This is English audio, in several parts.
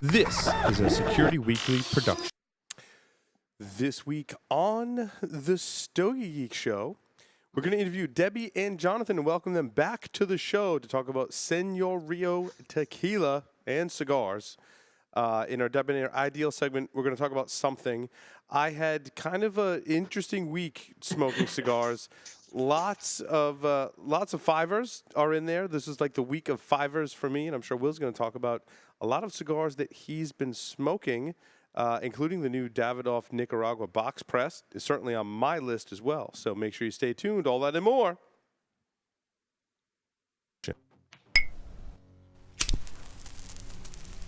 This is a Security Weekly production. This week on the Stogie Geek Show, we're going to interview Debbie and Jonathan and welcome them back to the show to talk about Senor Rio tequila and cigars. In our Debonair Ideal segment, we're going to talk about something. I had kind of an interesting week smoking cigars. Lots of fivers are in there. This is like the week of fivers for me, and I'm sure Will's going to talk about a lot of cigars that he's been smoking, including the new Davidoff Nicaragua box press. Is certainly on my list as well. So make sure you stay tuned. All that and more.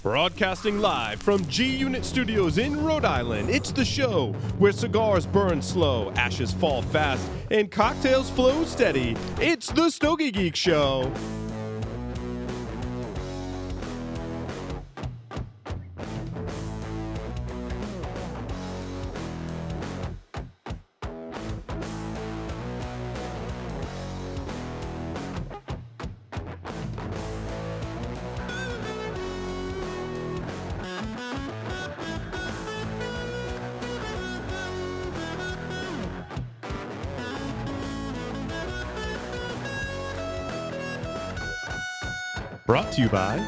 Broadcasting live from G-Unit Studios in Rhode Island, it's the show where cigars burn slow, ashes fall fast, and cocktails flow steady. It's the Stogie Geek Show. Brought to you by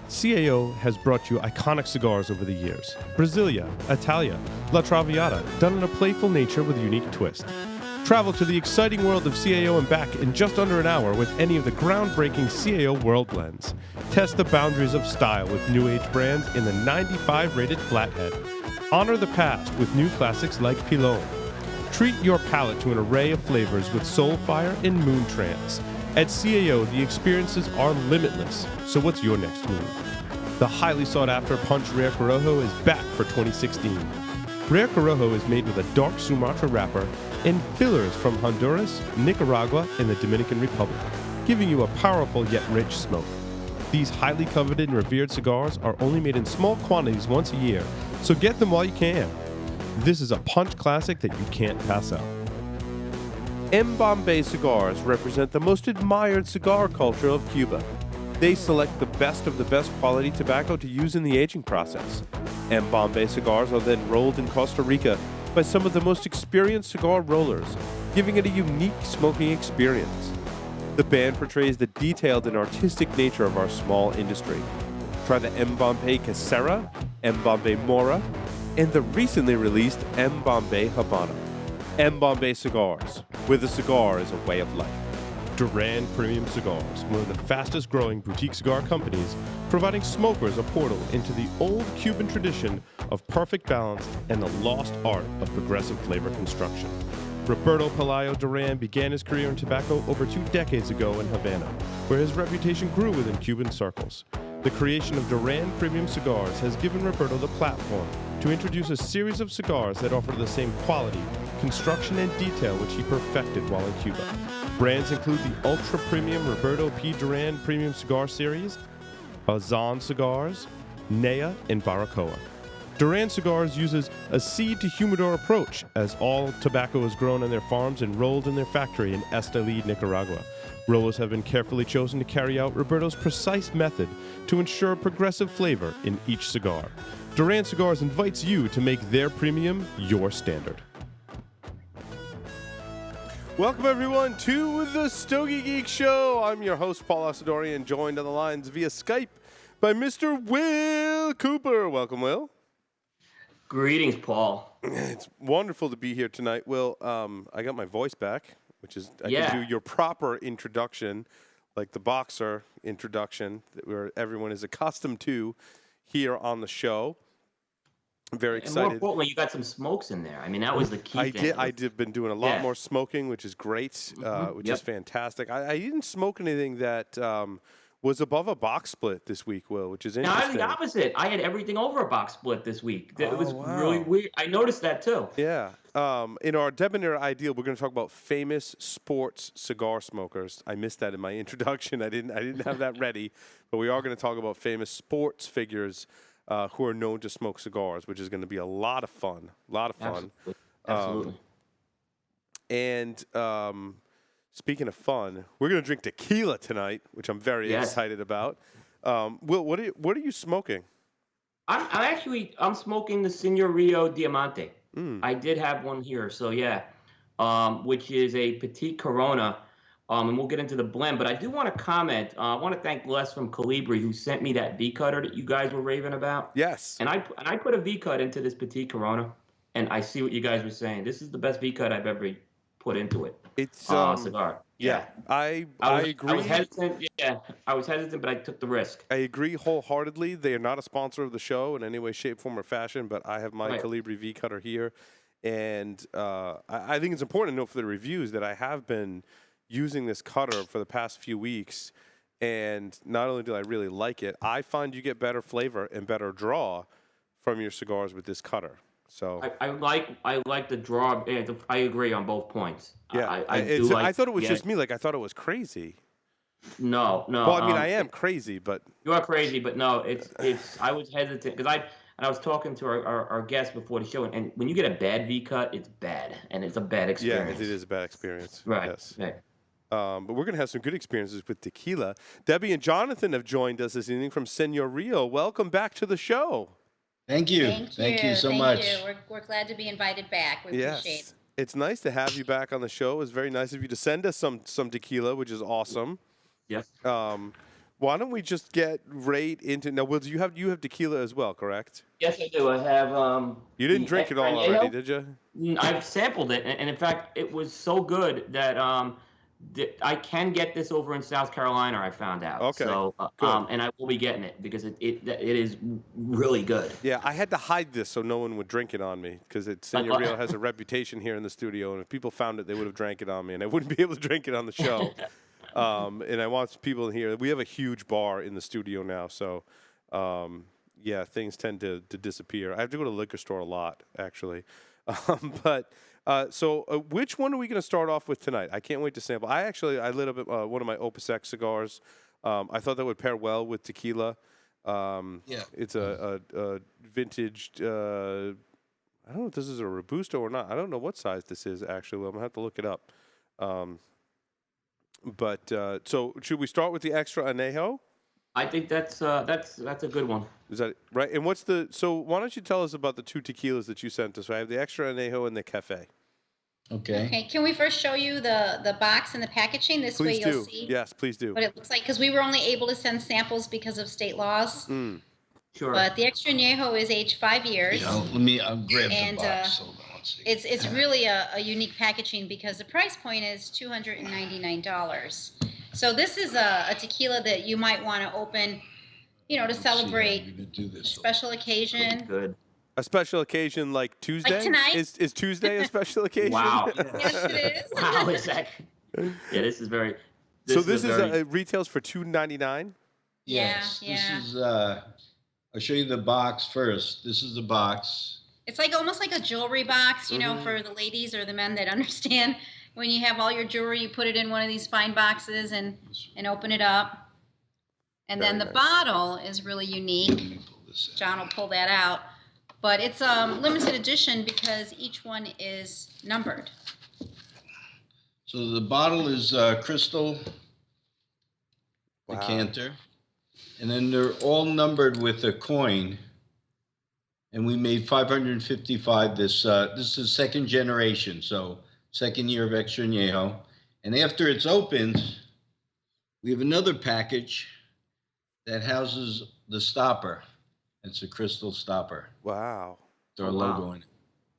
CAO has brought you iconic cigars over the years. Brasilia, Italia, La Traviata, done in a playful nature with a unique twist. Travel to the exciting world of CAO and back in just under an hour with any of the groundbreaking CAO World Blends. Test the boundaries of style with new age brands in the 95 rated Flathead. Honor the past with new classics like Pilon. Treat your palate to an array of flavors with Soulfire and Moon Trance. At CAO, the experiences are limitless. So what's your next move? The highly sought-after Punch Rare Corojo is back for 2016. Rare Corojo is made with a dark Sumatra wrapper and fillers from Honduras, Nicaragua, and the Dominican Republic, giving you a powerful yet rich smoke. These highly coveted and revered cigars are only made in small quantities once a year, so get them while you can. This is a punch classic that you can't pass up. M. Bombay cigars represent the most admired cigar culture of Cuba. They select the best of the best quality tobacco to use in the aging process. M. Bombay cigars are then rolled in Costa Rica by some of the most experienced cigar rollers, giving it a unique smoking experience. The band portrays the detailed and artistic nature of our small industry. Try the M. Bombay Casera, M. Bombay Mora, and the recently released M. Bombay Habana. M. Bombay Cigars, where the cigar is a way of life. Duran Premium Cigars, one of the fastest growing boutique cigar companies, providing smokers a portal into the old Cuban tradition of perfect balance and the lost art of progressive flavor construction. Roberto Pelayo Duran began his career in tobacco over 2 decades ago in Havana, where his reputation grew within Cuban circles. The creation of Duran Premium Cigars has given Roberto the platform to introduce a series of cigars that offer the same quality, construction, and detail which he perfected while in Cuba. Brands include the ultra-premium Roberto P. Duran Premium Cigar Series, Bazan Cigars, Nea, and Baracoa. Duran Cigars uses a seed-to-humidor approach, as all tobacco is grown on their farms and rolled in their factory in Esteli, Nicaragua. Rollers have been carefully chosen to carry out Roberto's precise method to ensure progressive flavor in each cigar. Duran Cigars invites you to make their premium your standard. Welcome, everyone, to the Stogie Geek Show. I'm your host, Paul Asadorian, joined on the lines via Skype by Mr. Will Cooper. Welcome, Will. Greetings, Paul. It's wonderful to be here tonight, Will. I got my voice back, which is I can do your proper introduction, like the boxer introduction that where everyone is accustomed to here on the show. I'm very excited. And more importantly, you got some smokes in there. I mean, that was the key thing. I did been doing a lot more smoking, which is great, which is fantastic. I didn't smoke anything that was above a box split this week, Will, which is interesting. No, I had the opposite. I had everything over a box split this week. It was really weird. I noticed that too. Yeah. In our Debonair Ideal, we're going to talk about famous sports cigar smokers. I missed that in my introduction. I didn't have that ready, but we are going to talk about famous sports figures who are known to smoke cigars, which is going to be a lot of fun. Absolutely. And speaking of fun, we're going to drink tequila tonight, which I'm very excited about. Will, what are you smoking? I'm smoking the Senor Rio Diamante. Mm. I did have one here, so yeah, which is a petite Corona, and we'll get into the blend. But I do want to comment. I want to thank Les from Calibri who sent me that V cutter that you guys were raving about. Yes. And I put a V cut into this petite Corona, and I see what you guys were saying. This is the best V cut I've ever put into it. It's cigar. Yeah, I agree. I was hesitant. Yeah, I was hesitant, but I took the risk. I agree wholeheartedly. They are not a sponsor of the show in any way, shape, form, or fashion, but I have my Right. Calibri V cutter here. And I think it's important to note for the reviews that I have been using this cutter for the past few weeks. And not only do I really like it, I find you get better flavor and better draw from your cigars with this cutter. So I like the draw. And I agree on both points. yeah, I thought it was just me. Like I thought it was crazy. No. Well, I mean, I am crazy, but you are crazy. But no, it's. I was hesitant because I was talking to our guest before the show, and when you get a bad V cut, it's bad, and it's a bad experience. Yeah, it is a bad experience. Right. Yes. Right. But we're going to have some good experiences with tequila. Debbie and Jonathan have joined us this evening from Senor Rio. Welcome back to the show. Thank you. Thank you so much. We're glad to be invited back. We appreciate it. It's nice to have you back on the show. It's very nice of you to send us some tequila, which is awesome. Yes. Why don't we just get right into now? Will, you have tequila as well, correct? Yes, I do. I have. You didn't drink it all already, did you? I've sampled it, and in fact, it was so good that I can get this over in South Carolina. I found out. Okay. So, and I will be getting it because it is really good. Yeah, I had to hide this so no one would drink it on me because Senor Rio has a reputation here in the studio, and if people found it, they would have drank it on me, and I wouldn't be able to drink it on the show. And I want people in here. We have a huge bar in the studio now, so yeah, things tend to disappear. I have to go to the liquor store a lot, actually. So which one are we going to start off with tonight? I can't wait to sample. I lit up one of my Opus X cigars. I thought that would pair well with tequila. Yeah. It's a vintage. I don't know if this is a Robusto or not. I don't know what size this is, actually. I'm going to have to look it up. So should we start with the Extra Añejo? I think that's a good one. Is that right? And so why don't you tell us about the two tequilas that you sent us? I have the Extra Añejo and the Cafe. Okay. Okay, can we first show you the box and the packaging? This way you'll see Yes, please do. what it looks like, because we were only able to send samples because of state laws. Sure. But the Extra Añejo is aged 5 years. I'll grab And, the box. Hold on, let's see. It's really a unique packaging because the price point is $299. So this is a tequila that you might want to open, to celebrate a special occasion. Good. A special occasion like Tuesday? Like tonight? Is Tuesday a special occasion? Wow. Yes, it is. Wow, is that? Yeah, this is very. So this is retails for $2.99. Yes. Yeah. This is. I'll show you the box first. This is the box. It's like almost like a jewelry box, for the ladies or the men that understand. When you have all your jewelry, you put it in one of these fine boxes and open it up. And then the bottle is really unique. Let me pull this out. John will pull that out. But it's limited edition because each one is numbered. So the bottle is crystal decanter. And then they're all numbered with a coin. And we made 555 this is the second generation, so second year of Extra Añejo. And after it's opened, we have another package that houses the stopper. It's a crystal stopper. Wow. With our logo in it.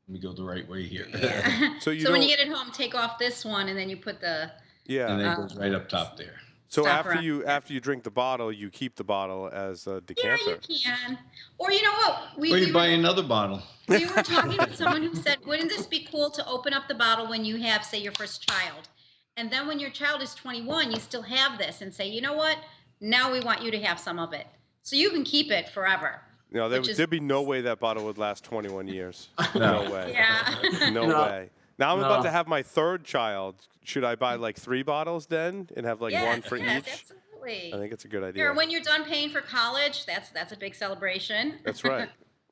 Let me go the right way here. Yeah. So So when you get it home, take off this one and then you put the And then it goes right up top there. So stopper after you drink the bottle, you keep the bottle as a decanter. Yeah, you can. Or you know what? Or you buy another bottle. We were talking with someone who said, wouldn't this be cool to open up the bottle when you have, say, your first child? And then when your child is 21, you still have this and say, you know what? Now we want you to have some of it. So you can keep it forever. No, there'd be no way that bottle would last 21 years. No way. Yeah. No way. Now I'm about to have my third child. Should I buy like 3 bottles then and have like one for yes, each? Absolutely. I think it's a good idea. Here, when you're done paying for college, that's a big celebration. That's right.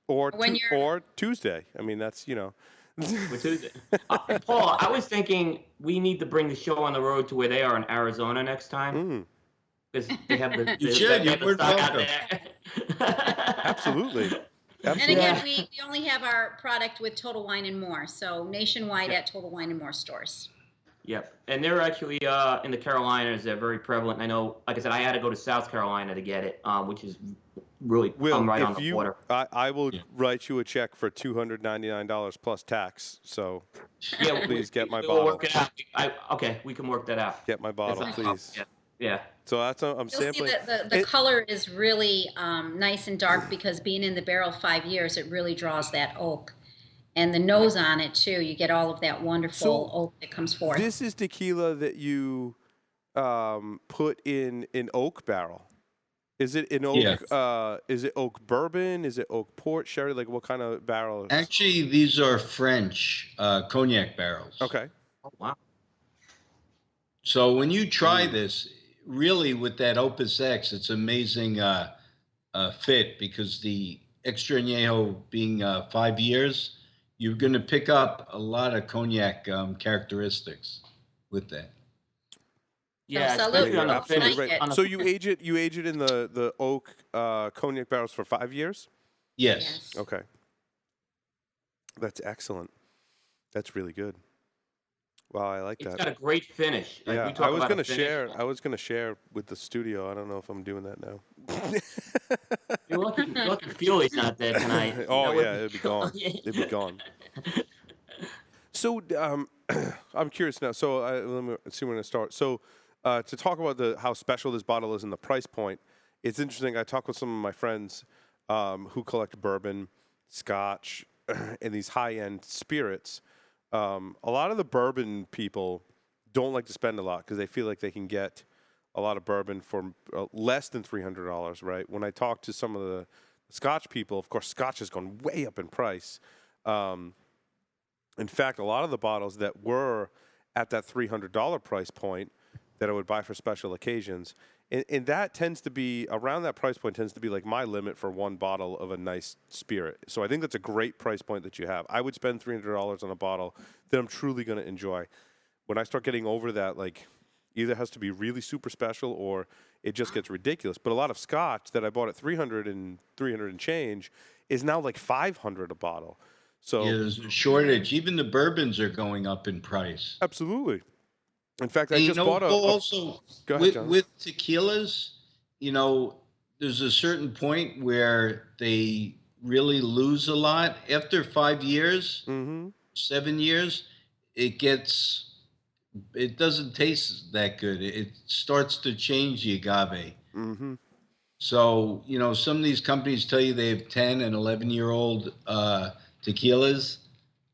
Or When or Tuesday. I mean, that's Paul, I was thinking we need to bring the show on the road to where they are in Arizona next time. because they have the, You the should. they have You're the stock out welcome. there. Absolutely. And Absolutely. again, we only have our product with Total Wine and More, so nationwide Yeah. at Total Wine and More stores. Yep, and they're actually in the Carolinas. They're very prevalent. I know, like I said, I had to go to South Carolina to get it, which is really Will, I'm right on if the you, border. I will Yeah. write you a check for $299 plus tax. So Yeah, please get my we'll bottle. work it out. Okay, we can work that out. Get my bottle, That's not a problem. please. Yeah. Yeah. So that's I'm You'll see sampling. that the It- color is really nice and dark because being in the barrel 5 years, it really draws that oak. And the nose on it too, you get all of that wonderful So, oak that comes forth. This is tequila that you put in an oak barrel. Is it an oak? Yeah. Is it oak bourbon? Is it oak port sherry? Like what kind of barrel? Actually, these are French cognac barrels. Okay. Oh, wow. So when you try this, really with that Opus X, it's amazing fit because the Extra Añejo being 5 years, you're going to pick up a lot of cognac characteristics with that. Yeah, salute. especially on the Absolutely finish. right. On the So you age it in the oak cognac barrels for 5 years. Yes. Okay. That's excellent. That's really good. Wow, I like It's that. got a great finish. Like, Yeah, we talk I was about a gonna finish. share. I was gonna share with the studio. I don't know if I'm doing that now. You're lucky Feely's not there tonight. Oh That would yeah, it'd be gone. It'd be gone. So I'm curious now. So let me see when to start. So to talk about how special this bottle is and the price point, it's interesting. I talked with some of my friends who collect bourbon, Scotch, and these high-end spirits. A lot of the bourbon people don't like to spend a lot because they feel like they can get a lot of bourbon for less than $300, right? When I talk to some of the Scotch people, of course, Scotch has gone way up in price. In fact, a lot of the bottles that were at that $300 price point that I would buy for special occasions, and that tends to be, around that price point tends to be like my limit for one bottle of a nice spirit. So I think that's a great price point that you have. I would spend $300 on a bottle that I'm truly going to enjoy. When I start getting over that, like, either has to be really super special or it just gets ridiculous. But a lot of Scotch that I bought at $300 and change is now like $500 a bottle. So Yeah, there's a shortage. Even the bourbons are going up in price. absolutely. In fact, I And, just bought also Go ahead, John. with tequilas, there's a certain point where they really lose a lot. After 5 years, Mm-hmm. 7 years, it doesn't taste that good. It starts to change the agave. Mm-hmm. So, some of these companies tell you they have 10 and 11-year-old tequilas.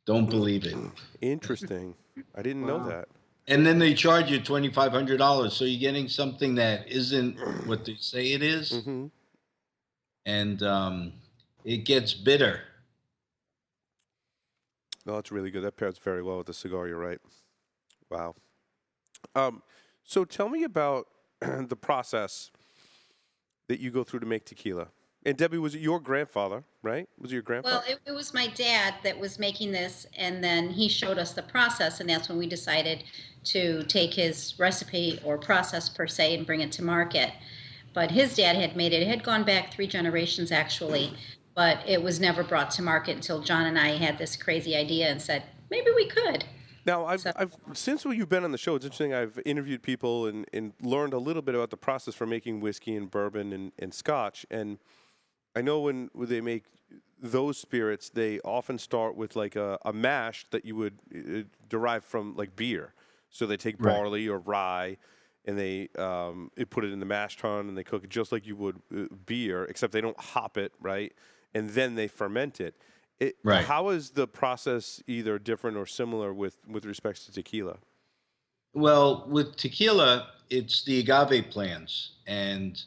Don't believe it. Interesting. I didn't know Wow. that. And then they charge you $2,500. So you're getting something that isn't what they say it is. Mm-hmm. And it gets bitter. No, that's really good. That pairs very well with the cigar. You're right. Wow. So tell me about the process that you go through to make tequila. And Debbie, was it your grandfather, right? Was it your grandfather? Well, it was my dad that was making this, and then he showed us the process, and that's when we decided to take his recipe or process per se and bring it to market. But his dad had made it. It had gone back 3 generations actually, but it was never brought to market until John and I had this crazy idea and said, maybe we could. Now, I've since you've been on the show, it's interesting. I've interviewed people and learned a little bit about the process for making whiskey and bourbon and Scotch. And I know when they make those spirits, they often start with like a mash that you would derive from like beer. So they take Right. barley or rye, and they put it in the mash tun, and they cook it just like you would beer, except they don't hop it, right? And then they ferment it. Right. How is the process either different or similar with respects to tequila? Well, with tequila, it's the agave plants, and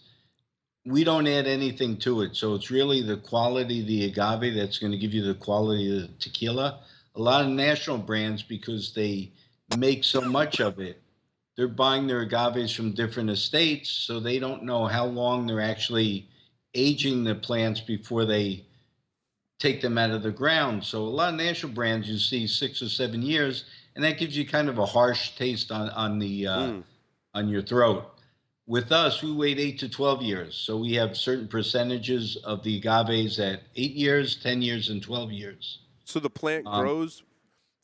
we don't add anything to it. So it's really the quality of the agave that's going to give you the quality of the tequila. A lot of national brands, because they make so much of it, they're buying their agaves from different estates, so they don't know how long they're actually aging the plants before they take them out of the ground. So a lot of national brands you see 6 or 7 years, and that gives you kind of a harsh taste on your throat. With us, we wait 8 to 12 years. So we have certain percentages of the agaves at 8 years, 10 years, and 12 years. So the plant Um, grows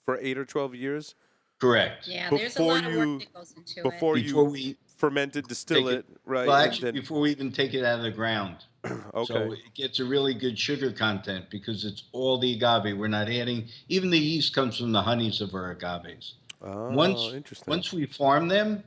for 8 or 12 years Correct. Yeah, there's a before lot of you work that goes into it. before Before you we ferment it, distill take it, right? well, and actually, then- before we even take it out of the ground. okay. So it gets a really good sugar content because it's all the agave. We're not adding, even the yeast comes from the honeys of our agaves. Oh, interesting. Once we farm them,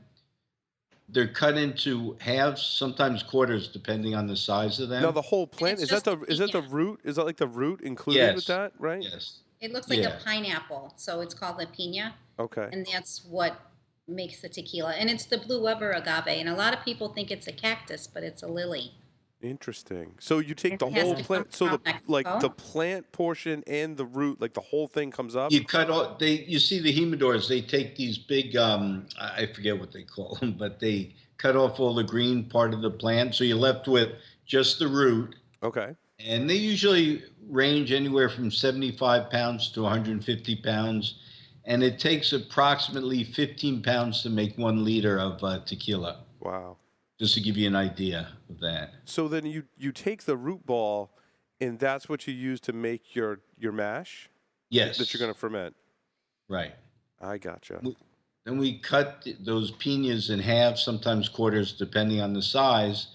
they're cut into halves, sometimes quarters, depending on the size of them. Now the whole plant it's is that just the is that the piña. root? Is that like the root included with Yes. that? Right. Yes. It looks like Yeah. a pineapple, so it's called the piña, Okay. and that's what makes the tequila. And it's the Blue Weber agave, and a lot of people think it's a cactus, but it's a lily. Interesting. So you take It the has whole to come plant, so from like Mexico. the plant portion and the root, like the whole thing comes up. You cut off. You see the humidors. They take these big. I forget what they call them, but they cut off all the green part of the plant, so you're left with just the root. Okay. And they usually range anywhere from 75 pounds to 150 pounds. And it takes approximately 15 pounds to make 1 liter of tequila, Wow. just to give you an idea of that. So then you take the root ball, and that's what you use to make your mash Yes. that you're going to ferment. Right. I gotcha. Then we cut those piñas in half, sometimes quarters, depending on the size.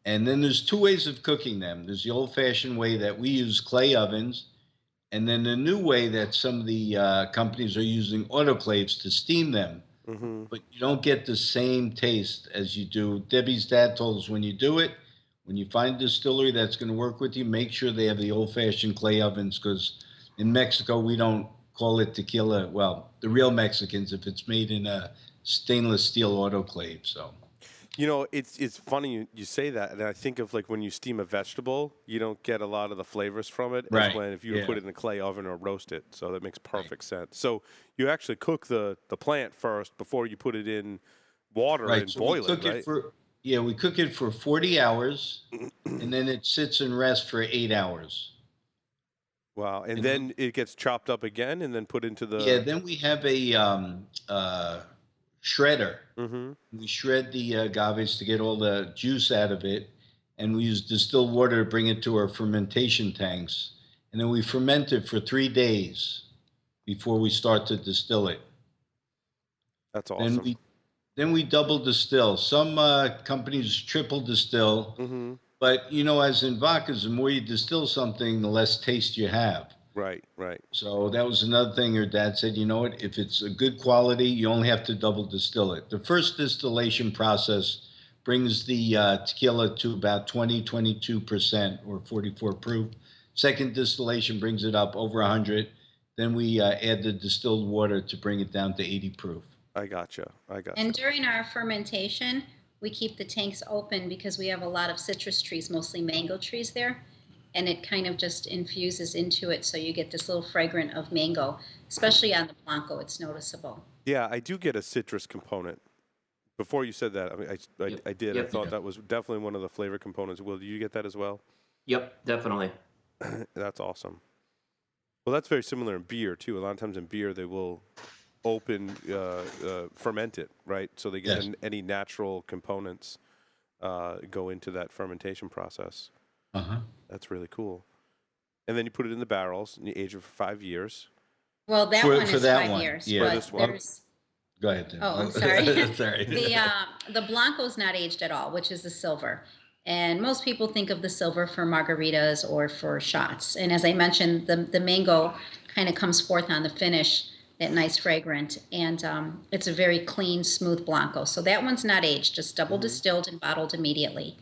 And then there's 2 ways of cooking them. There's the old-fashioned way that we use clay ovens, and then the new way that some of the companies are using autoclaves to steam them. Mm-hmm. But you don't get the same taste as you do. Debbie's dad told us when you do it, when you find a distillery that's going to work with you, make sure they have the old-fashioned clay ovens, because in Mexico we don't call it tequila. Well, the real Mexicans, if it's made in a stainless steel autoclave. So You know, it's funny you say that, and I think of like when you steam a vegetable, you don't get a lot of the flavors from it, as Right, when if you were to yeah. put it in a clay oven or roast it. So that makes perfect sense. So you actually cook the plant first before you put it in water and so boil we cook it, right? we cook it for 40 hours, and then it sits and rests for 8 hours. Wow, and And then it gets chopped up again and then put into the. Yeah, then we have a shredder. Mm-hmm. We shred the agaves to get all the juice out of it, and we use distilled water to bring it to our fermentation tanks. And then we ferment it for 3 days before we start to distill it. That's awesome. Then we double distill. Some companies triple distill, Mm-hmm. but as in vodkas, the more you distill something, the less taste you have. Right, right. So that was another thing her dad said, you know what, if it's a good quality, you only have to double distill it. The first distillation process brings the tequila to about 22% or 44 proof. Second distillation brings it up over 100. Then we add the distilled water to bring it down to 80 proof. I gotcha. And during our fermentation, we keep the tanks open because we have a lot of citrus trees, mostly mango trees there. And it kind of just infuses into it, so you get this little fragrant of mango, especially on the Blanco. It's noticeable. Yeah, I do get a citrus component. Before you said that, I mean, I did. I Yep. thought that was definitely one of the flavor components. Will, do you get that as well? Yep, definitely. That's awesome. Well, that's very similar in beer too. A lot of times in beer, they will ferment it, right? So they get Yes. any natural components go into that fermentation process. Uh-huh. That's really cool. And then you put it in the barrels and you age it for 5 years. Well, that For- one for is that 5 one, years. yeah. But For this one. there's Go ahead, Tim. Oh, I'm sorry. Sorry. the Blanco's not aged at all, which is the silver. And most people think of the silver for margaritas or for shots. And as I mentioned, the mango kind of comes forth on the finish, that nice fragrant. And it's a very clean, smooth Blanco. So that one's not aged, just double distilled and bottled immediately.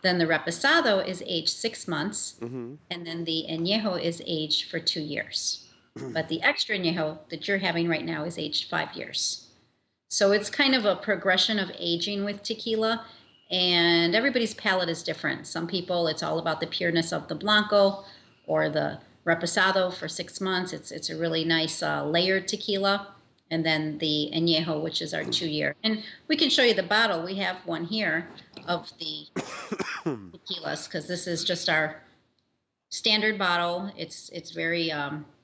Then the Reposado is aged 6 months. Mm-hmm. And then the Añejo is aged for 2 years. But the extra Añejo that you're having right now is aged 5 years. So it's kind of a progression of aging with tequila, and everybody's palate is different. Some people, it's all about the pureness of the Blanco or the Reposado for 6 months. It's a really nice layered tequila. And then the Añejo, which is our 2 year. And we can show you the bottle. We have one here of the tequilas, because this is just our standard bottle. It's very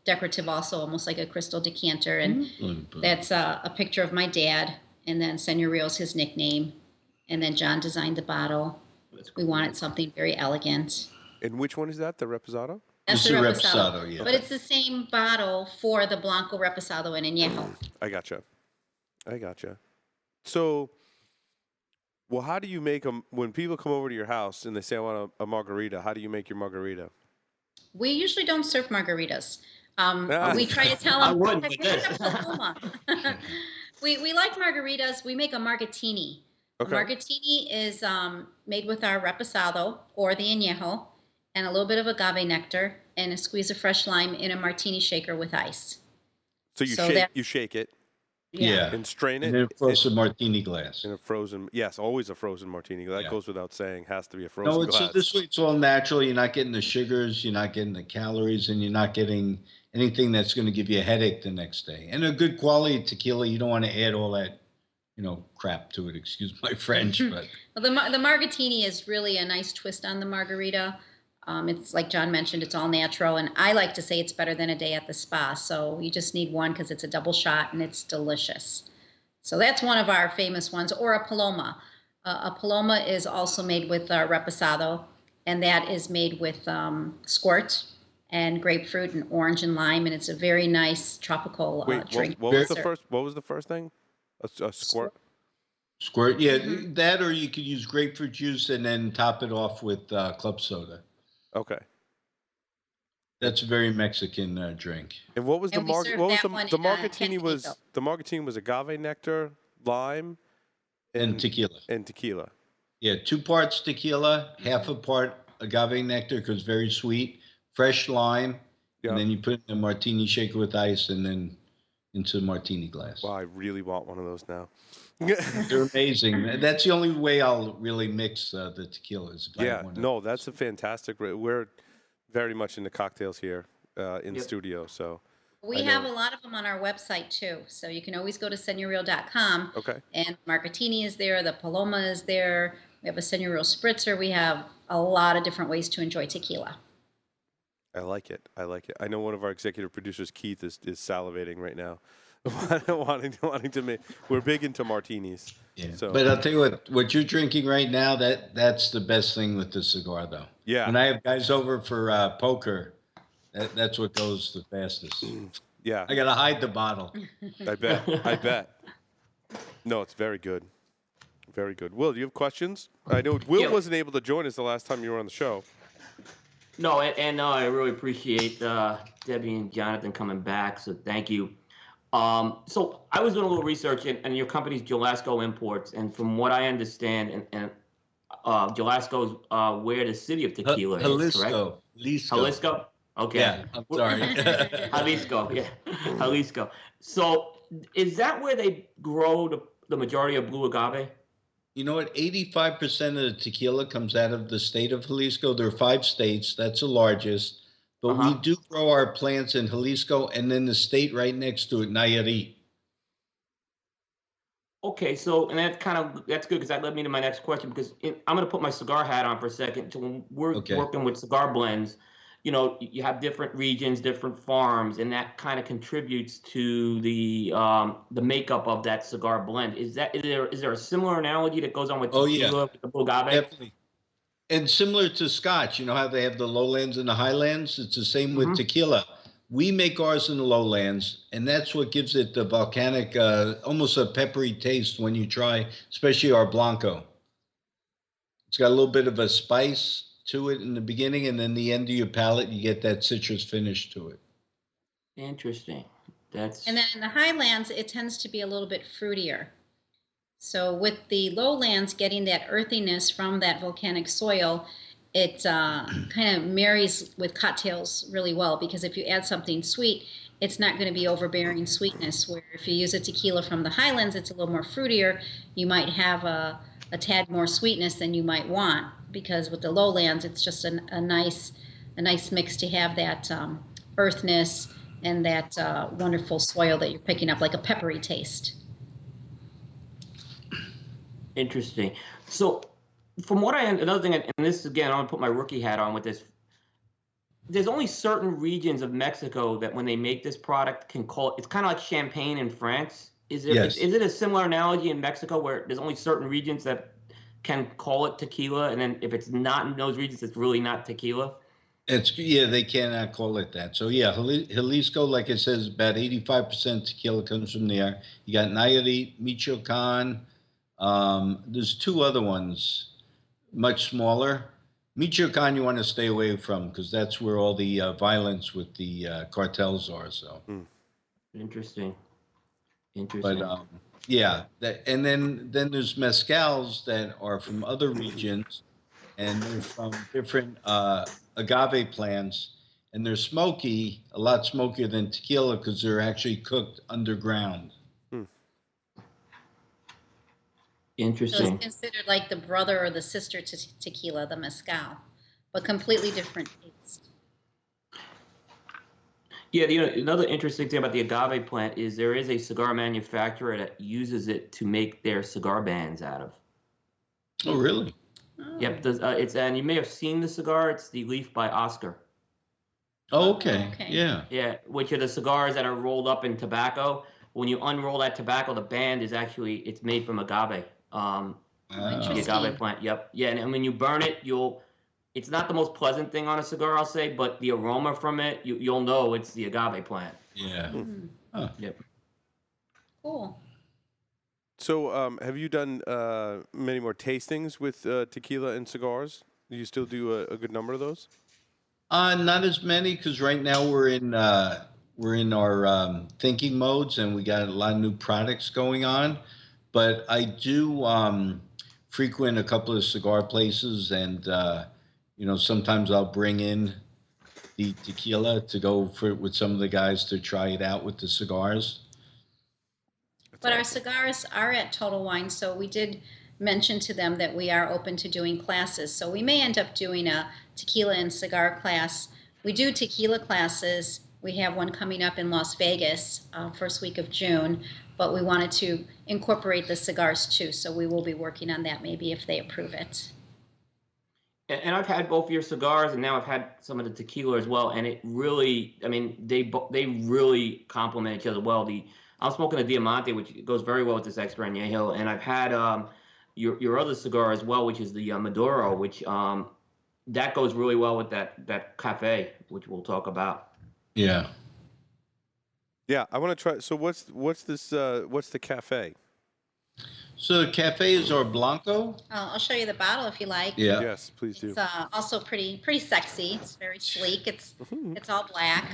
decorative also, almost like a crystal decanter. And that's a picture of my dad, and then Señor Rio's his nickname. And then John designed the bottle. We wanted something very elegant. And which one is that? The Reposado? That's It's the the Reposado. Reposado, yeah. But it's the same bottle for the Blanco Reposado and Añejo. I gotcha. So, well, how do you make them when people come over to your house and they say, I want a margarita? How do you make your margarita? We usually don't serve margaritas. We try to tell I them. wouldn't, but this. We like margaritas. We make a margatini. Okay. A margatini is made with our Reposado or the Añejo and a little bit of agave nectar and a squeeze of fresh lime in a martini shaker with ice. So you shake it Yeah. and strain it. And then frozen martini glass. In a frozen, yes, always a frozen martini. That Yeah. goes without saying. Has to be a frozen No, glass. this way it's all natural. You're not getting the sugars, you're not getting the calories, and you're not getting anything that's going to give you a headache the next day. And a good quality tequila, you don't want to add all that, crap to it. Excuse my French, but Well, the margatini is really a nice twist on the margarita. It's like John mentioned, it's all natural, and I like to say it's better than a day at the spa. So you just need one because it's a double shot and it's delicious. So that's one of our famous ones, or a Paloma. A Paloma is also made with Reposado, and that is made with squirt and grapefruit and orange and lime, and it's a very nice tropical Wait, drink. what was the first? What was the first thing? A squirt. squirt. Yeah, that or you could use grapefruit juice and then top it off with club soda. Okay. That's a very Mexican drink. And what was the And we serve what was that one the in, margatini was Cantilito. the margatini was agave nectar, lime, And tequila. and tequila. Yeah, 2 parts tequila, half a part agave nectar because it's very sweet, fresh lime, Yeah. and then you put it in a martini shaker with ice and then into a martini glass. Wow, I really want one of those now. They're amazing. That's the only way I'll really mix the tequilas. if I Yeah, wanna- no, that's a fantastic. We're very much into cocktails here in Yep. studio. So We I have know. a lot of them on our website too. So you can always go to senorreal.com. okay, And Margatini is there, the Paloma is there. We have a Señor Spritzer. We have a lot of different ways to enjoy tequila. I like it. I know one of our executive producers, Keith, is salivating right now, wanting to make. We're big into martinis. Yeah. So But I'll tell you what you're drinking right now, that's the best thing with the cigar, though. yeah, When I have guys over for poker, that's what goes the fastest. yeah. I got to hide the bottle. I bet. No, it's very good. Very good. Will, do you have questions? I know Will Yeah. wasn't able to join us the last time you were on the show. No, and I really appreciate Debbie and Jonathan coming back, so thank you. So I was doing a little research, and your company's Jalisco Imports, and from what I understand, and Jalisco is where the city of tequila is, correct? Jalisco. Jalisco? Okay. Yeah, I'm sorry. Jalisco, yeah. Jalisco. So is that where they grow the majority of blue agave? You know what? 85% of the tequila comes out of the state of Jalisco. There are 5 states. That's the largest. But we do grow our plants in Jalisco and then the state right next to it, Nayarit. Okay, so and that's good because that led me to my next question because I'm going to put my cigar hat on for a second. So when we're Okay. working with cigar blends, you have different regions, different farms, and that kind of contributes to the makeup of that cigar blend. Is there a similar analogy that goes on with Oh, yeah. tequila with the blue agave? Definitely. And similar to Scotch, you know how they have the lowlands and the highlands? It's the same with tequila. We make ours in the lowlands, and that's what gives it the volcanic, almost a peppery taste when you try, especially our Blanco. It's got a little bit of a spice to it in the beginning, and then the end of your palate, you get that citrus finish to it. Interesting. That's And then in the highlands, it tends to be a little bit fruitier. So with the lowlands getting that earthiness from that volcanic soil, it kind of marries with cocktails really well because if you add something sweet, it's not going to be overbearing sweetness. Where if you use a tequila from the highlands, it's a little more fruitier. You might have a tad more sweetness than you might want because with the lowlands, it's just a nice mix to have that earthness and that wonderful soil that you're picking up, like a peppery taste. interesting. So, from what another thing, and this again, I'm gonna put my rookie hat on with this. There's only certain regions of Mexico that, when they make this product, can call it's kind of like champagne in France. Is Yes. it a similar analogy in Mexico where there's only certain regions that can call it tequila, and then if it's not in those regions, it's really not tequila. They cannot call it that. So yeah, Jalisco, like it says, about 85% tequila comes from there. You got Nayarit, Michoacan. There's two other ones, much smaller. Michoacan you want to stay away from because that's where all the violence with the cartels are. So, Interesting. but yeah, and then there's mezcals that are from other regions, and they're from different agave plants, and they're smoky, a lot smokier than tequila because they're actually cooked underground. So Interesting. it's considered like the brother or the sister to tequila, the mezcal, but completely different taste. Yeah, another interesting thing about the agave plant is there is a cigar manufacturer that uses it to make their cigar bands out of. Oh, really? Yep, and you may have seen the cigar. It's the Leaf by Oscar. Oh, okay. Okay. Yeah. Yeah, which are the cigars that are rolled up in tobacco. When you unroll that tobacco, the band is actually it's made from agave. The Interesting. agave plant. Yep. Yeah, and when you burn it, it's not the most pleasant thing on a cigar, I'll say, but the aroma from it, you'll know it's the agave plant. Yeah. Mm, Yep. cool. So, have you done many more tastings with tequila and cigars? Do you still do a good number of those? Not as many because right now we're in our thinking modes and we got a lot of new products going on. But I do frequent a couple of cigar places, and sometimes I'll bring in the tequila to go with some of the guys to try it out with the cigars. But our cigars are at Total Wine, so we did mention to them that we are open to doing classes. So we may end up doing a tequila and cigar class. We do tequila classes. We have one coming up in Las Vegas, first week of June, but we wanted to incorporate the cigars too, so we will be working on that maybe if they approve it. And I've had both of your cigars, and now I've had some of the tequila as well. And it really, I mean, they really complement each other well. I'm smoking a Diamante, which goes very well with this extra añejo, and I've had your other cigar as well, which is the Maduro, which that goes really well with that cafe, which we'll talk about. Yeah. Yeah, I want to try. So what's the cafe? So the cafe is our Blanco. I'll show you the bottle if you like. Yeah. Yes, please do. It's also pretty sexy. It's very sleek. It's all black,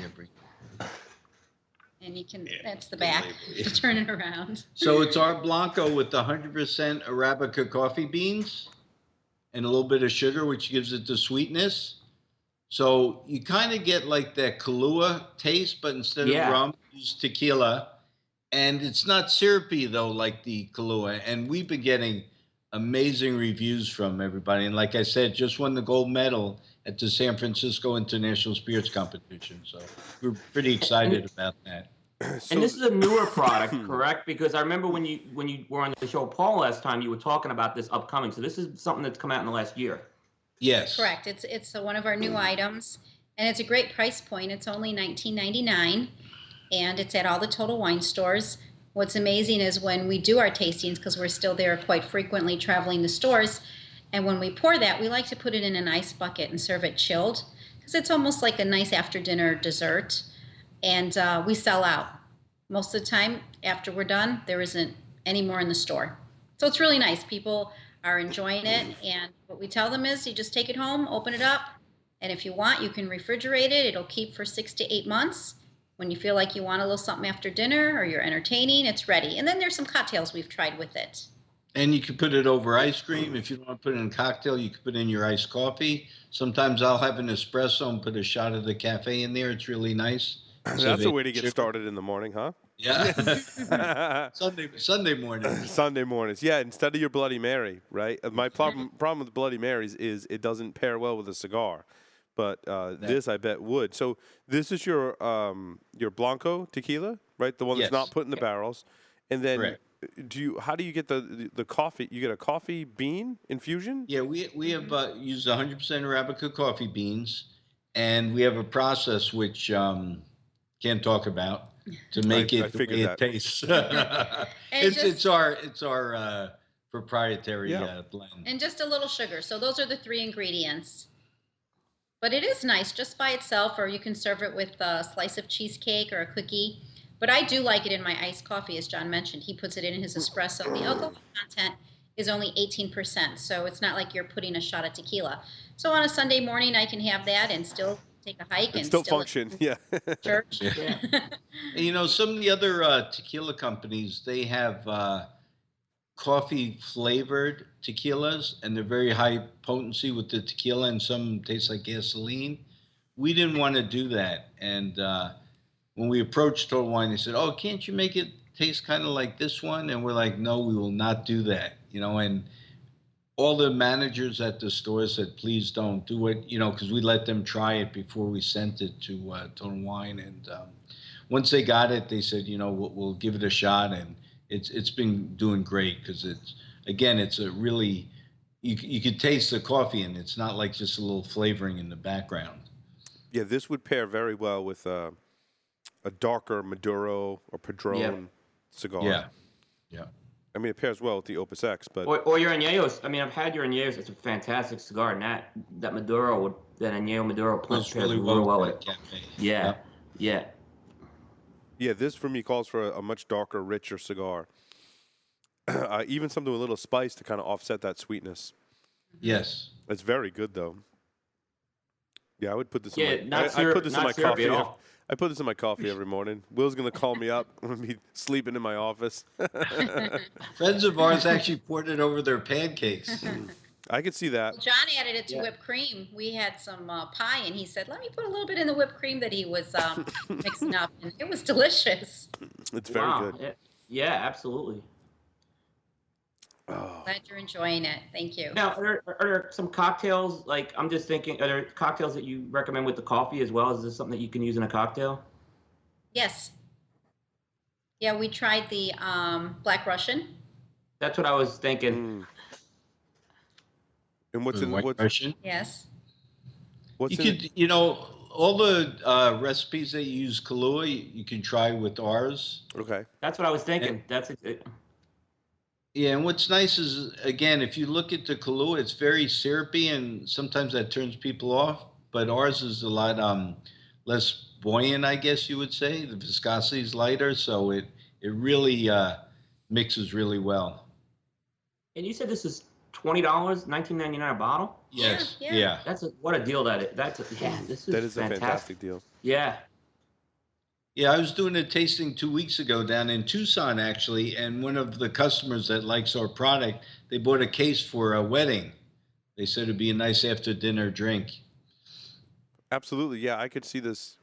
and you can. That's the back. To turn it around. So it's our Blanco with 100% Arabica coffee beans and a little bit of sugar, which gives it the sweetness. So you kind of get like that Kahlua taste, but instead of rum, use tequila. And it's not syrupy, though, like the Kahlua. And we've been getting amazing reviews from everybody. And like I said, just won the gold medal at the San Francisco International Spirits Competition. So we're pretty excited about that. And this is a newer product, correct? Because I remember when you were on the show, Paul, last time, you were talking about this upcoming. So this is something that's come out in the last year. Yes. Correct. It's one of our new items, and it's a great price point. It's only $19.99, and it's at all the Total Wine stores. What's amazing is when we do our tastings, because we're still there quite frequently traveling the stores, and when we pour that, we like to put it in an ice bucket and serve it chilled, because it's almost like a nice after-dinner dessert, and we sell out. Most of the time, after we're done, there isn't any more in the store. So it's really nice. People are enjoying it, and what we tell them is you just take it home, open it up, and if you want, you can refrigerate it. It'll keep for 6 to 8 months. When you feel like you want a little something after dinner or you're entertaining, it's ready. And then there's some cocktails we've tried with it. And you can put it over ice cream. If you don't want to put it in a cocktail, you can put it in your iced coffee. Sometimes I'll have an espresso and put a shot of the cafe in there. It's really nice. That's a way to get started in the morning, huh? Yeah. Sunday morning. Sunday mornings. Yeah, instead of your Bloody Mary, right? My problem with Bloody Marys is it doesn't pair well with a cigar. But this, I bet, would. So this is your Blanco tequila, right? The one that's not put in the barrels. And then how do you get the coffee? You get a coffee bean infusion? Yeah, we have used 100% Arabica coffee beans, and we have a process which can't talk about to make it the way it tastes. It's our proprietary Yeah. blend. And just a little sugar. So those are the 3 ingredients. But it is nice just by itself, or you can serve it with a slice of cheesecake or a cookie. But I do like it in my iced coffee, as John mentioned. He puts it in his espresso. The alcohol content is only 18%, so it's not like you're putting a shot of tequila. So on a Sunday morning, I can have that and still take a hike And still function. attend Yeah. church. Yeah. And, you know, some of the other tequila companies, they have coffee flavored tequilas, and they're very high potency with the tequila, and some taste like gasoline. We didn't want to do that, and when we approached Total Wine, they said, "Oh, can't you make it taste kind of like this one?" And we're like, "No, we will not do that." You know, and all the managers at the store said, "Please don't do it," you know, because we let them try it before we sent it to Total Wine, and once they got it, they said, "You know, we'll give it a shot," and it's been doing great because it's a really you could taste the coffee, and it's not like just a little flavoring in the background. Yeah, this would pair very well with a darker Maduro or Padron Yeah. cigar. Yeah, yeah. I mean, it pairs well with the Opus X, but Or your Añejos. I mean, I've had your Añejos. It's a fantastic cigar, and that Maduro would that Añejo Maduro Goes pairs really real well with with that it. cafe. Yeah, Yep. yeah. yeah, this for me calls for a much darker, richer cigar. Even something with a little spice to kind of offset that sweetness. Yes. It's very good though. Yeah, I would put this. Yeah, in not I syrup- put this in not my syrupy coffee. at all. I put this in my coffee every morning. Will's gonna call me up. I'm gonna be sleeping in my office. Friends of ours actually poured it over their pancakes. I could see that. Well, John added it to Yeah. whipped cream. We had some pie, and he said, "Let me put a little bit in the whipped cream that he was mixing up." And it was delicious. It's very Wow. good. Yeah, yeah, absolutely. Oh. Glad you're enjoying it. Thank you. Now, are there some cocktails, like, I'm just thinking, are there cocktails that you recommend with the coffee as well? Is this something that you can use in a cocktail? Yes. Yeah, we tried the Black Russian. That's what I was thinking. Mm. And what's The in White what's Russian. Yes. what's You in it? could, you know, all the recipes that you use Kahlua, you can try with ours. Okay. That's what I was thinking. That's it. Yeah, and what's nice is, again, if you look at the Kahlua, it's very syrupy, and sometimes that turns people off. But ours is a lot less buoyant, I guess you would say. The viscosity is lighter, so it really mixes really well. And you said this is $20, $19.99 a bottle? Yes, yeah. yeah. What a deal that is. This is That is a fantastic. fantastic deal. Yeah. Yeah, I was doing a tasting 2 weeks ago down in Tucson, actually, and one of the customers that likes our product, they bought a case for a wedding. They said it'd be a nice after dinner drink. Absolutely. Yeah, I could see this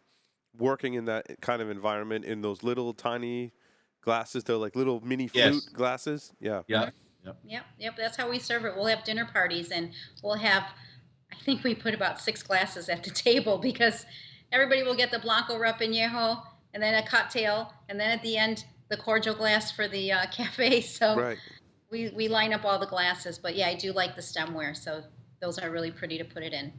working in that kind of environment in those little tiny glasses. They're like little mini flute Yes. glasses. Yeah. Yeah. Yep. That's how we serve it. We'll have dinner parties, and we'll have, I think we put about 6 glasses at the table because everybody will get the Blanco Repañejo and then a cocktail, and then at the end, the cordial glass for the cafe. So Right. we line up all the glasses. But yeah, I do like the stemware, so those are really pretty to put it in.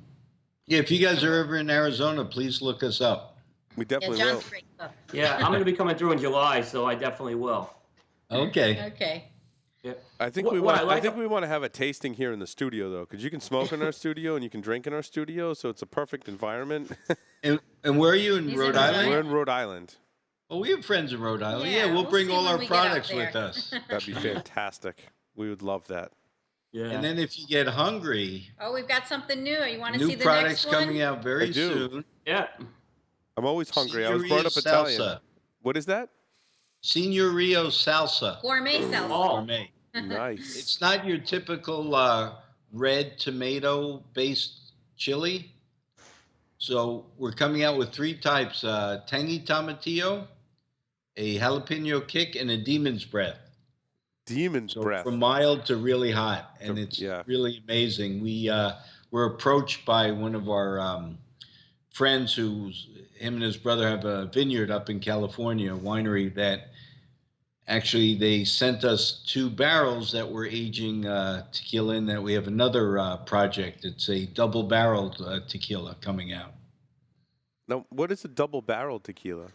Yeah, if you guys are ever in Arizona, please look us up. We Yeah, definitely will. John's a great cook. Yeah, I'm going to be coming through in July, so I definitely will. Okay. Okay. I think What- we what want. I like I think ab- we want to have a tasting here in the studio, though, because you can smoke in our studio and you can drink in our studio, so it's a perfect environment. And where are you in He's in Rhode Rhode Island? We're in Rhode Island. Oh, we have friends in Rhode Island. Yeah, Yeah, we'll we'll bring see all when our we get out products there. with us. That'd be fantastic. We would love that. Yeah. And then if you get hungry, Oh, we've got something new. You want to new see the products next one? coming out very I do. soon. yeah. I'm always hungry. I was brought up Signoria Italian. Salsa. What is that? Signorio Salsa. Gourmet salsa. Oh, Gourmet. Nice. It's not your typical red tomato based chili. So we're coming out with 3 types: tangy tomatillo, a jalapeno kick, and a demon's breath. Demon's So breath. from mild to really hot, and it's Yeah. really amazing. We were approached by one of our friends who's him and his brother have a vineyard up in California, a winery that actually they sent us 2 barrels that we're aging tequila in. That we have another project. It's a double-barreled tequila coming out. Now, what is a double-barreled tequila?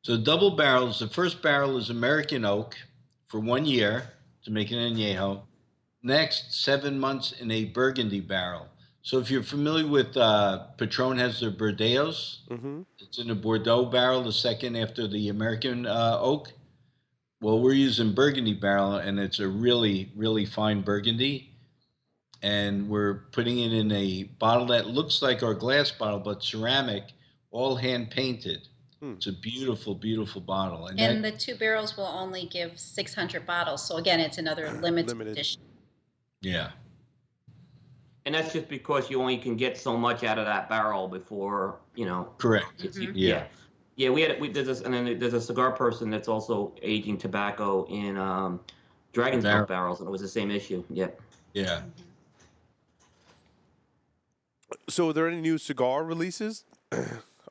So double barrels. The first barrel is American oak for 1 year to make an añejo. next 7 months in a Burgundy barrel. So if you're familiar with Patron has their Bordeaux, Mm-hmm. it's in a Bordeaux barrel, the second after the American oak. Well, we're using Burgundy barrel, and it's a really, really fine Burgundy. And we're putting it in a bottle that looks like our glass bottle, but ceramic, all hand painted. Hmm. It's a beautiful, beautiful bottle. And the 2 barrels will only give 600 bottles. So again, it's another limited edition. Yeah. And that's just because you only can get so much out of that barrel before, Correct. Yeah. Yeah, there's this, and then there's a cigar person that's also aging tobacco in Dragon's Milk barrels, and it was the same issue. Yep. Yeah. So, are there any new cigar releases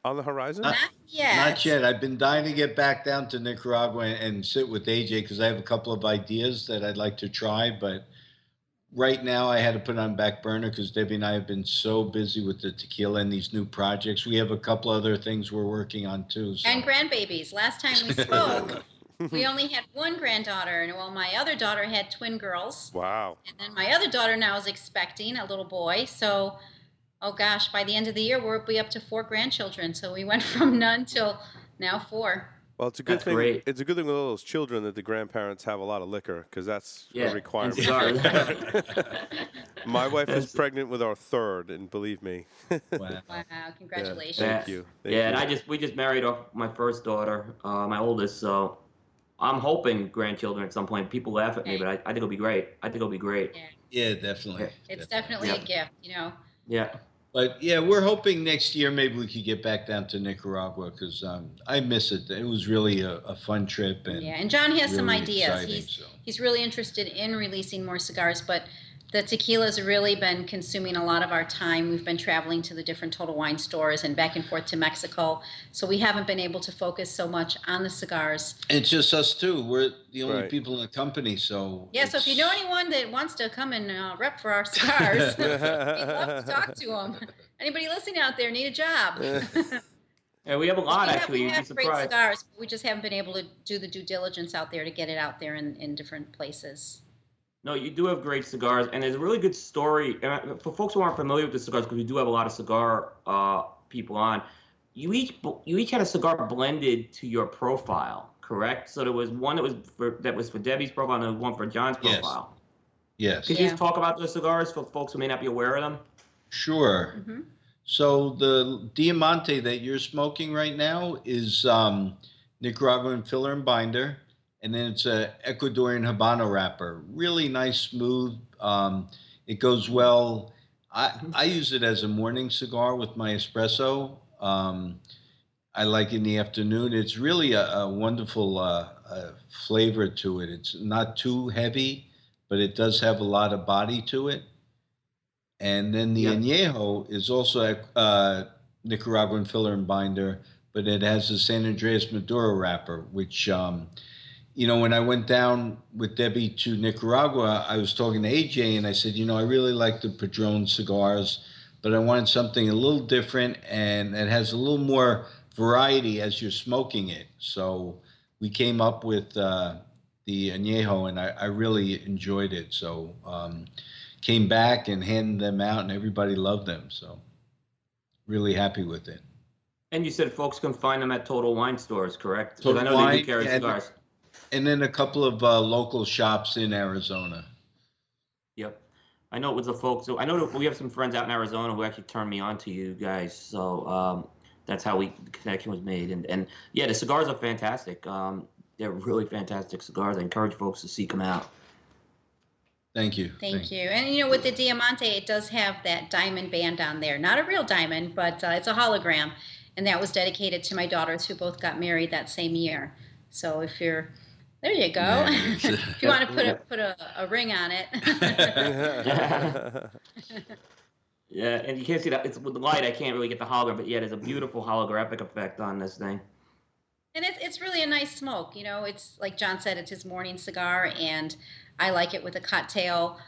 on the horizon? Not yet. Not yet. I've been dying to get back down to Nicaragua and sit with AJ because I have a couple of ideas that I'd like to try. But right now, I had to put it on back burner because Debbie and I have been so busy with the tequila and these new projects. We have a couple other things we're working on too. So. And grandbabies. Last time we spoke, we only had one granddaughter, and well, my other daughter had twin girls. Wow. And then my other daughter now is expecting a little boy. So, oh gosh, by the end of the year, we'll be up to 4 grandchildren. So we went from none till now 4. Well, it's a good That's thing. great. It's a good thing with all those children that the grandparents have a lot of liquor because that's a requirement. And cigars. My wife is pregnant with our 3rd, and believe me. Wow. Wow, congratulations. Thank you. Thank Yeah, you. and we just married off my first daughter, my oldest. So I'm hoping grandchildren at some point. People laugh at me, but I think it'll be great. I think it'll be great. Yeah, definitely. It's definitely a gift, Yeah. But yeah, we're hoping next year maybe we could get back down to Nicaragua because I miss it. It was really a fun trip. And yeah, and John has some really ideas. exciting, He's really interested in releasing more cigars, but the tequila's really been consuming a lot of our time. We've been traveling to the different Total Wine stores and back and forth to Mexico, so we haven't been able to focus so much on the cigars. It's just us two. We're the only Right. people in the company, so Yeah, so if you know anyone that wants to come and rep for our cigars, we'd love to talk to them. Anybody listening out there need a job? Yeah, we have a lot, actually. We You'd be have great surprised. cigars, but we just haven't been able to do the due diligence out there to get it out there in different places. No, you do have great cigars, and there's a really good story. And for folks who aren't familiar with the cigars, because we do have a lot of cigar people on, you each had a cigar blended to your profile, correct? So there was one that was for Debbie's profile, and there was one for John's Yes. profile. yes, Could you just talk about the cigars for folks who may not be aware of them? sure. Mm-hmm. So the Diamante that you're smoking right now is Nicaraguan filler and binder, and then it's a Ecuadorian Habano wrapper. Really nice, smooth. It goes well. I use it as a morning cigar with my espresso. I like in the afternoon. It's really a wonderful flavor to it. It's not too heavy, but it does have a lot of body to it. And then the Añejo is also a Nicaraguan filler and binder, but it has the San Andreas Maduro wrapper, which, when I went down with Debbie to Nicaragua, I was talking to AJ and I said, I really like the Padron cigars, but I wanted something a little different and it has a little more variety as you're smoking it. So we came up with the Añejo and I really enjoyed it. So, came back and handed them out and everybody loved them. So really happy with it. And you said folks can find them at Total Wine stores, correct? 'Cause Total I know Wine, they do carry yeah, cigars. And then a couple of local shops in Arizona. Yep. I know it was the folks. So I know that we have some friends out in Arizona who actually turned me on to you guys. So that's how the connection was made. And yeah, the cigars are fantastic. They're really fantastic cigars. I encourage folks to seek them out. Thank you. Thank you. And with the Diamante, it does have that diamond band on there. Not a real diamond, but it's a hologram. And that was dedicated to my daughters who both got married that same year. So if you're, there you go. Yeah. If you want to put a ring on it. Yeah, and you can't see that. It's with the light. I can't really get the hologram, but yeah, there's a beautiful holographic effect on this thing. And it's really a nice smoke. It's like John said, it's his morning cigar, and I like it with a cocktail.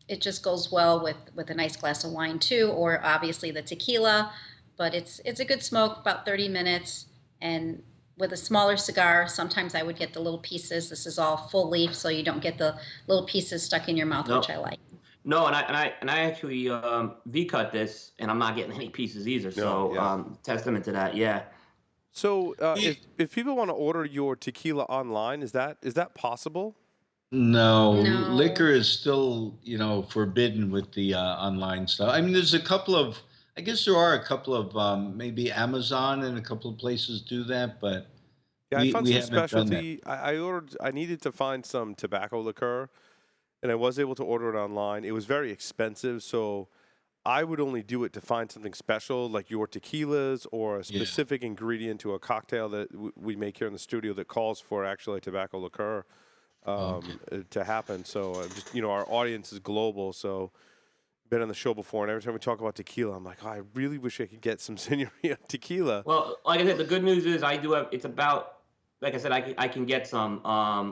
It just goes well with a nice glass of wine too, or obviously the tequila. But it's a good smoke, about 30 minutes, and with a smaller cigar, sometimes I would get the little pieces. This is all full leaf, so you don't get the little pieces stuck in your mouth, No. which I like. No, and I actually V-cut this, and I'm not getting any pieces either. So yeah. testament to that. Yeah. So if people want to order your tequila online, is that possible? No, No. liquor is still, forbidden with the online stuff. I mean, I guess there are a couple of maybe Amazon and a couple of places do that, but Yeah, I we found we some haven't done that. specialty. I needed to find some tobacco liqueur, and I was able to order it online. It was very expensive, so I would only do it to find something special, like your tequilas or a Yeah. specific ingredient to a cocktail that we make here in the studio that calls for actually tobacco liqueur Okay. to happen. So just our audience is global, so been on the show before, and every time we talk about tequila, I'm like, oh, I really wish I could get some Señoria tequila. Well, like I said, the good news is I do have. It's about, like I said, I can get some,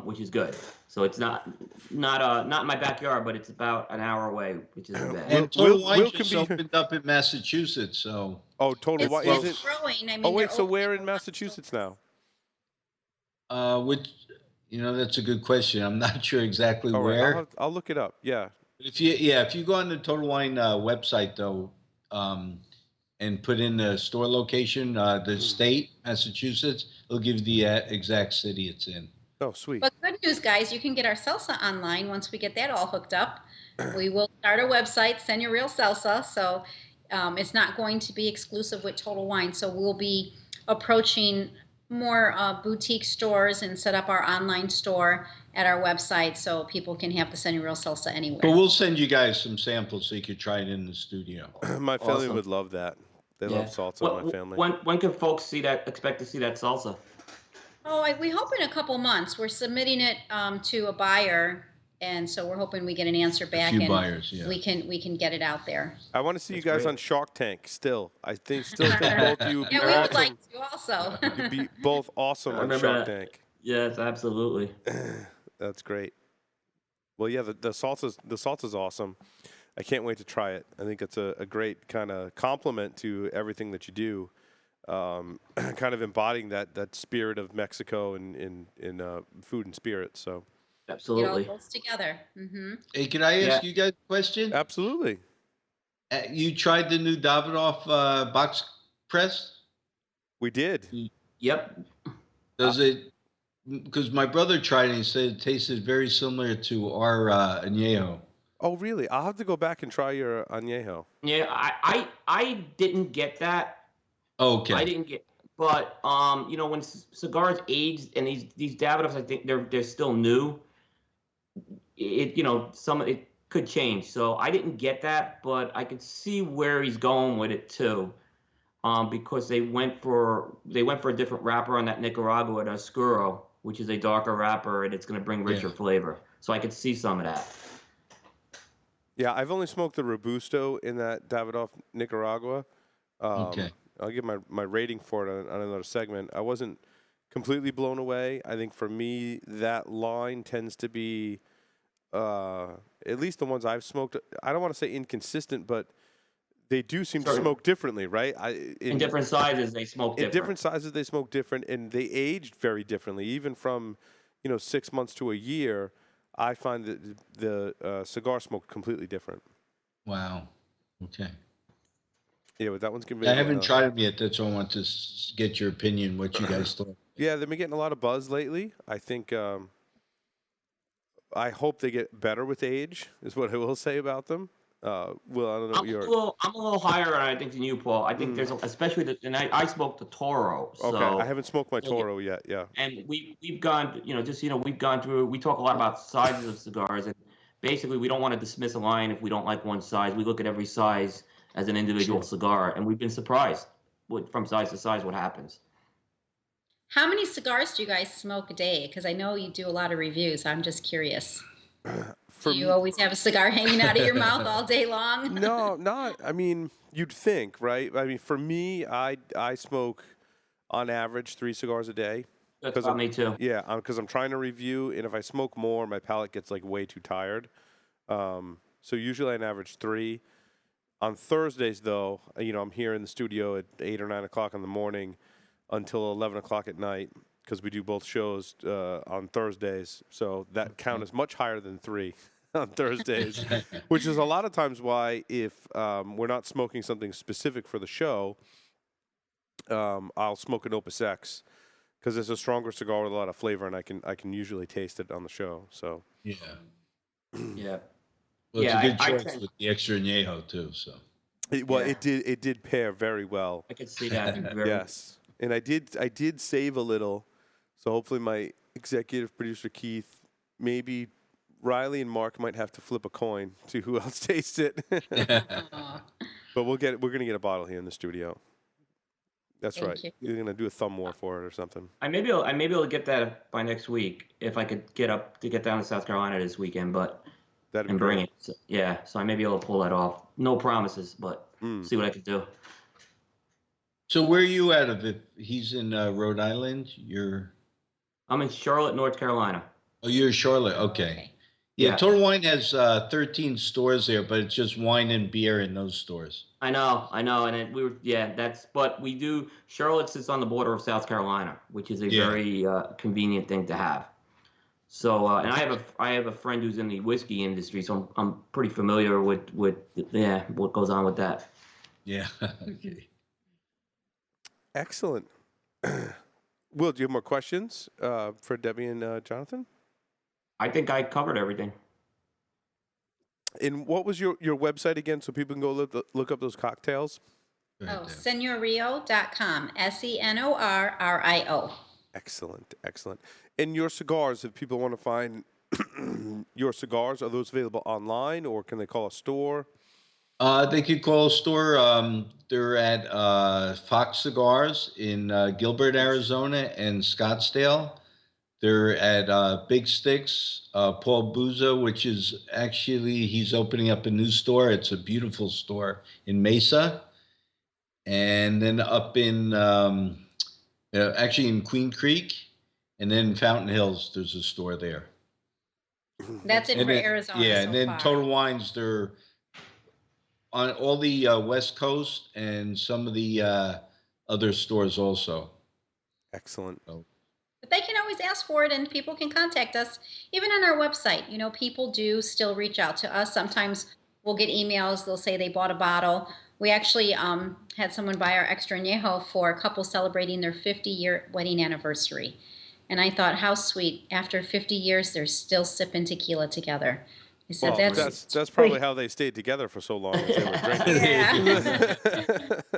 which is good. So it's not in my backyard, but it's about an hour away, which isn't bad. And Total Will Wine can just be- opened up in Massachusetts, so Oh, Total It's, Wine it's is it? growing. I mean, Oh wait, they're so opening where a in lot of Massachusetts stores. now? which that's a good question. I'm not sure exactly All right, where. I'll look it up. Yeah. If you go on the Total Wine website though, and put in the store location, the state, Massachusetts, it'll give you the exact city it's in. Oh, sweet. But good news, guys, you can get our salsa online once we get that all hooked up. We will start our website, Send Your Real Salsa. So it's not going to be exclusive with Total Wine. So we'll be approaching more boutique stores and set up our online store at our website so people can have the Send Your Real Salsa anywhere. But we'll send you guys some samples so you could try it in the studio. My family Awesome. would love that. They Yeah. love salsa. My family. When can folks expect to see that salsa? Oh, we hope in a couple months. We're submitting it to a buyer, and so we're hoping we get an answer back. few and buyers, yeah. we can get it out there. I want to see you That's guys great. on Shark Tank. Still, I still think both of you would be Yeah, we would awesome. like to also. You'd be both awesome I on remember Shark that. Tank. Yes, absolutely. That's great. Well, yeah, the salsa's awesome. I can't wait to try it. I think it's a great kind of compliment to everything that you do. Kind of embodying that spirit of Mexico in food and spirit. So It all Absolutely. goes together. Mm-hmm. Hey, can I ask you guys a question? absolutely. You tried the new Davidoff box press? We did. Yep. Does it? Because my brother tried it and he said it tasted very similar to our añejo. Oh, really? I'll have to go back and try your añejo. Yeah, I didn't get that. Okay. I didn't get, but when cigars age and these Davidoffs, I think they're still new. It could change. So I didn't get that, but I could see where he's going with it too, because they went for a different wrapper on that Nicaragua at Oscuro, which is a darker wrapper, and it's going to bring richer Yeah. flavor. So I could see some of that. Yeah, I've only smoked the Robusto in that Davidoff Nicaragua. Okay. I'll give my rating for it on another segment. I wasn't completely blown away. I think for me, that line tends to be, at least the ones I've smoked, I don't want to say inconsistent, but they do seem to Sure. smoke differently, right? In different sizes, they smoke in different. different sizes, they smoke different, and they aged very differently. Even from 6 months to a year, I find that the cigar smoked completely different. Wow. Okay. Yeah, but that one's gonna be. I haven't tried them yet. That's why I want to get your opinion, what you guys thought. Yeah, they've been getting a lot of buzz lately. I think. I hope they get better with age. Is what I will say about them. Will, I don't know. I'm a little higher, I think, than you, Paul. I think there's especially and I smoked the Toro. So, Okay, I haven't smoked my Toro yet. Yeah. And we've gone, we've gone through. We talk a lot about sizes of cigars, and basically we don't want to dismiss a line if we don't like one size. We look at every size as an individual cigar, and we've been surprised from size to size what happens. How many cigars do you guys smoke a day? Because I know you do a lot of reviews. I'm just curious. For Do you me- always have a cigar hanging out of your mouth all day long? No, not. I mean, you'd think, right? I mean, for me, I smoke on average 3 cigars a day. That's about me too. Yeah, because I'm trying to review, and if I smoke more, my palate gets like way too tired. So usually I average 3. On Thursdays, though, I'm here in the studio at 8 or 9 o'clock in the morning. until 11 o'clock at night because we do both shows on Thursdays. So that count is much higher than 3 on Thursdays, which is a lot of times why if we're not smoking something specific for the show, I'll smoke an Opus X because it's a stronger cigar with a lot of flavor, and I can usually taste it on the show. So Yeah. Yeah. Well, Yeah, it's a good I choice think- with the extra añejo too. So. Yeah. it did pair very well. I could see that. Very, Yes, and I did save a little, so hopefully my executive producer Keith, maybe Riley and Mark might have to flip a coin to who else tastes it. Aw. But we're gonna get a bottle here in the studio. That's Thank right. you. You're gonna do a thumb war for it or something. I may be able to get that by next week if I could get down to South Carolina this weekend, but That'd be and bring great. it. So, yeah, so I may be able to pull that off. No promises, but Mm. see what I can do. So where are you out of? If he's in Rhode Island, I'm in Charlotte, North Carolina. you're Charlotte. Okay. Yeah, Yeah. Total Wine has 13 stores there, but it's just wine and beer in those stores. I know, and but we do. Charlotte sits on the border of South Carolina, which is a Yeah. very convenient thing to have. So, and I have a friend who's in the whiskey industry, so I'm pretty familiar with what goes on with that. Yeah. Okay. Excellent. Will, do you have more questions for Debbie and Jonathan? I think I covered everything. And what was your website again, so people can go look up those cocktails? Go ahead, Oh, Deb. senorio.com, SENORRIO. Excellent, excellent. And your cigars, if people want to find your cigars, are those available online or can they call a store? They could call a store. They're at Fox Cigars in Gilbert, Arizona, and Scottsdale. They're at Big Sticks, Paul Buza, which is actually, he's opening up a new store. It's a beautiful store in Mesa. And then up in, actually in Queen Creek. And then Fountain Hills, there's a store there. That's it And for then- Arizona Yeah, so and then far. Total Wines, they're on all the West Coast and some of the other stores also. Excellent. But they can always ask for it, and people can contact us. Even on our website, you know, people do still reach out to us. Sometimes we'll get emails. They'll say they bought a bottle. We actually had someone buy our extra añejo for a couple celebrating their 50-year wedding anniversary. And I thought, how sweet. After 50 years, they're still sipping tequila together. I said, Well, that's that's probably how they stayed together for so long. As they were drinking. Yeah.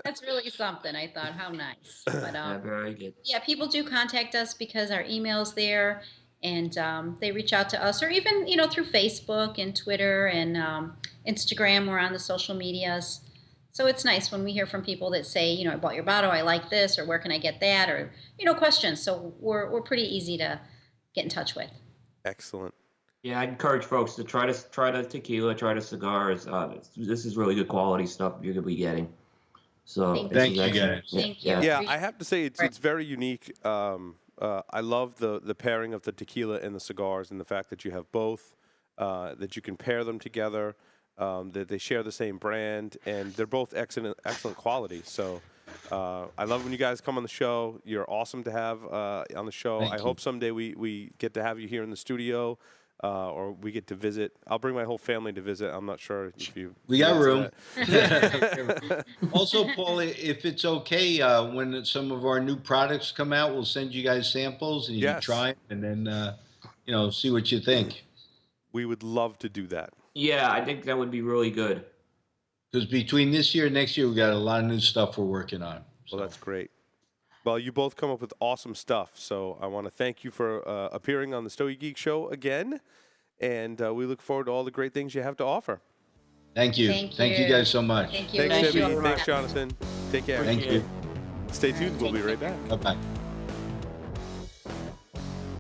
That's really something. I thought, how nice. But Yeah, very good. yeah, people do contact us because our email's there, and they reach out to us, or even, you know, through Facebook and Twitter and Instagram. We're on the social medias. So it's nice when we hear from people that say, you know, I bought your bottle, I like this, or where can I get that, or, you know, questions. So we're pretty easy to get in touch with. Excellent. Yeah, I encourage folks to try the tequila, try the cigars. This is really good quality stuff you're gonna be getting. So Thank this Thank is you, excellent. guys. Thank you. Yeah, Appreciate- I have to say it's very unique. I love the pairing of the tequila and the cigars, and the fact that you have both, that you can pair them together, that they share the same brand, and they're both excellent quality. So I love when you guys come on the show. You're awesome to have on the show. Thank I you. hope someday we get to have you here in the studio. Or we get to visit. I'll bring my whole family to visit. I'm not sure if you. We got answer room. that. Also, Paul, if it's okay, when some of our new products come out, we'll send you guys samples and you can Yes. try it and then, you know, see what you think. We would love to do that. Yeah, I think that would be really good. Because between this year and next year, we got a lot of new stuff we're working on. Well, that's great. Well, you both come up with awesome stuff. So I want to thank you for appearing on the Stogie Geek Show again. And we look forward to all the great things you have to offer. Thank you. Thank Thank you you. guys so much. Thank you. Thanks, Thank you Debbie. very Thanks, much. Jonathan. Take care. Thank you. Stay tuned. We'll be right back. Bye-bye.